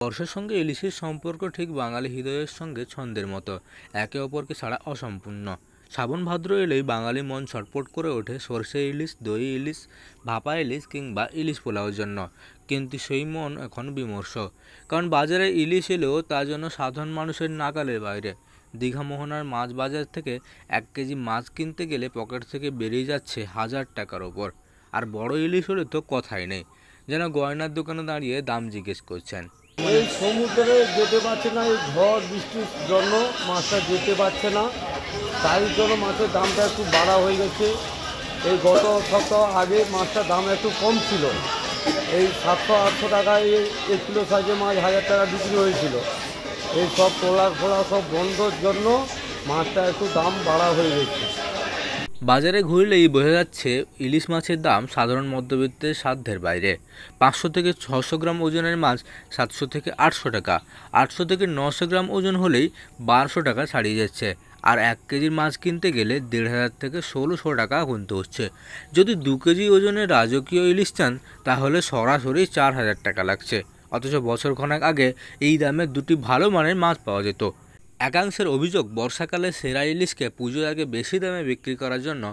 বর্ষার সঙ্গে ইলিশের সম্পর্ক ঠিক বাঙালি হৃদয়ের সঙ্গে ছন্দের মতো, একে অপরকে ছাড়া অসম্পূর্ণ। শ্রাবণ ভাদ্র এলেই বাঙালি মন ছটফট করে ওঠে সরষে ইলিশ, দই ইলিশ, ভাপা ইলিশ কিংবা ইলিশ পোলাওর জন্য। কিন্তু সেই মন এখন বিমর্ষ, কারণ বাজারে ইলিশ এলেও তা যেন সাধারণ মানুষের নাগালের বাইরে। দীঘা মোহনার মাছ বাজার থেকে 1 কেজি মাছ কিনতে গেলে পকেট থেকে বেরিয়ে যাচ্ছে 1000 টাকার ওপর। আর বড় ইলিশ হলে তো কথাই নেই, যেন গয়নার দোকানে দাঁড়িয়ে দাম জিজ্ঞেস করছেন। এই সমুদ্রে যেতে পারছে না, এই ঝড় বৃষ্টির জন্য মাছটা যেতে পারছে না, তাই জন্য মাছের দামটা একটু বাড়া হয়ে গেছে। এই গত সপ্তাহ আগে মাছটার দাম একটু কম ছিল, এই 700-800 টাকায় 1 কিলো সাইজের মাছ 1000 টাকা বিক্রি হয়েছিল। এই সব তোলা ফোলা সব বন্ধর জন্য মাছটা একটু দাম বাড়া হয়ে গেছে। বাজারে ঘুরলেই বোঝা যাচ্ছে ইলিশ মাছের দাম সাধারণ মধ্যবিত্তের সাধ্যের বাইরে। 500 থেকে 600 গ্রাম ওজনের মাছ 700 থেকে 800 টাকা, 800 থেকে 900 গ্রাম ওজন হলেই 1200 টাকা ছাড়িয়ে যাচ্ছে। আর 1 কেজির মাছ কিনতে গেলে 1500 থেকে 1600 টাকা গুনতে হচ্ছে। যদি 2 কেজি ওজনের রাজকীয় ইলিশ চান তাহলে সরাসরি 4000 টাকা লাগছে। অথচ বছরখানেক আগে এই দামে দুটি ভালো মানের মাছ পাওয়া যেত। একাংশের অভিযোগ, বর্ষাকালে সেরা ইলিশকে পুজোর আগে বেশি দামে বিক্রি করার জন্য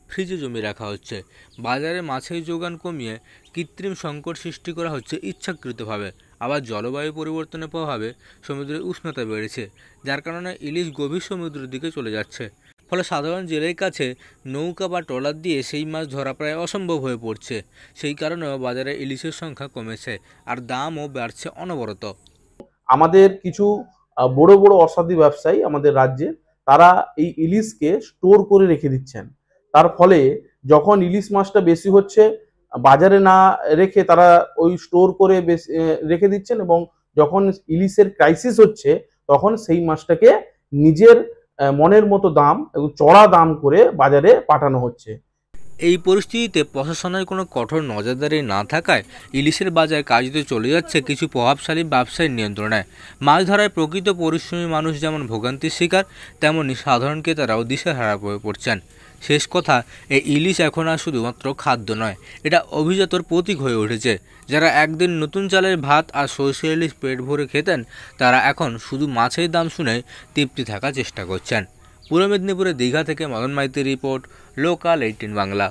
ফ্রিজে জমিয়ে রাখা হচ্ছে। বাজারে মাছের যোগান কমিয়ে কৃত্রিম সংকট সৃষ্টি করা হচ্ছে ইচ্ছাকৃতভাবে। আবার জলবায়ু পরিবর্তনের প্রভাবে সমুদ্রের উষ্ণতা বেড়েছে, যার কারণে ইলিশ গভীর সমুদ্রের দিকে চলে যাচ্ছে। ফলে সাধারণ জেলের কাছে নৌকা বা ট্রলার দিয়ে সেই মাছ ধরা প্রায় অসম্ভব হয়ে পড়ছে। সেই কারণেও বাজারে ইলিশের সংখ্যা কমেছে আর দামও বাড়ছে অনবরত। আমাদের কিছু বড় বড় অসাধু ব্যবসায়ী আমাদের রাজ্যে, তারা এই ইলিশকে স্টোর করে রেখে দিচ্ছেন। তার ফলে যখন ইলিশ মাছটা বেশি হচ্ছে, বাজারে না রেখে তারা ওই স্টোর করে রেখে দিচ্ছেন, এবং যখন ইলিশের ক্রাইসিস হচ্ছে তখন সেই মাছটাকে নিজের মনের মতো দাম এবং চড়া দাম করে বাজারে পাঠানো হচ্ছে। এই পরিস্থিতিতে প্রশাসনের কোনো কঠোর নজরদারি না থাকায় ইলিশের বাজার কার্যত চলে যাচ্ছে কিছু প্রভাবশালী ব্যবসায়ীর নিয়ন্ত্রণে। মাছ ধরায় প্রকৃত পরিশ্রমী মানুষ যেমন ভোগান্তির শিকার, তেমনি সাধারণ ক্রেতারাও দিশেহারা হয়ে পড়ছেন। শেষ কথা, এই ইলিশ এখন আর শুধুমাত্র খাদ্য নয়, এটা অভিজাতর প্রতীক হয়ে উঠেছে। যারা একদিন নতুন চালের ভাত আর সরষে ইলিশ পেট ভরে খেতেন, তারা এখন শুধু মাছের দাম শুনে তৃপ্তি থাকার চেষ্টা করছেন। পূর্ব মেদিনীপুরের দীঘা থেকে মদন মাইতির রিপোর্ট, লোকাল 18 বাংলা।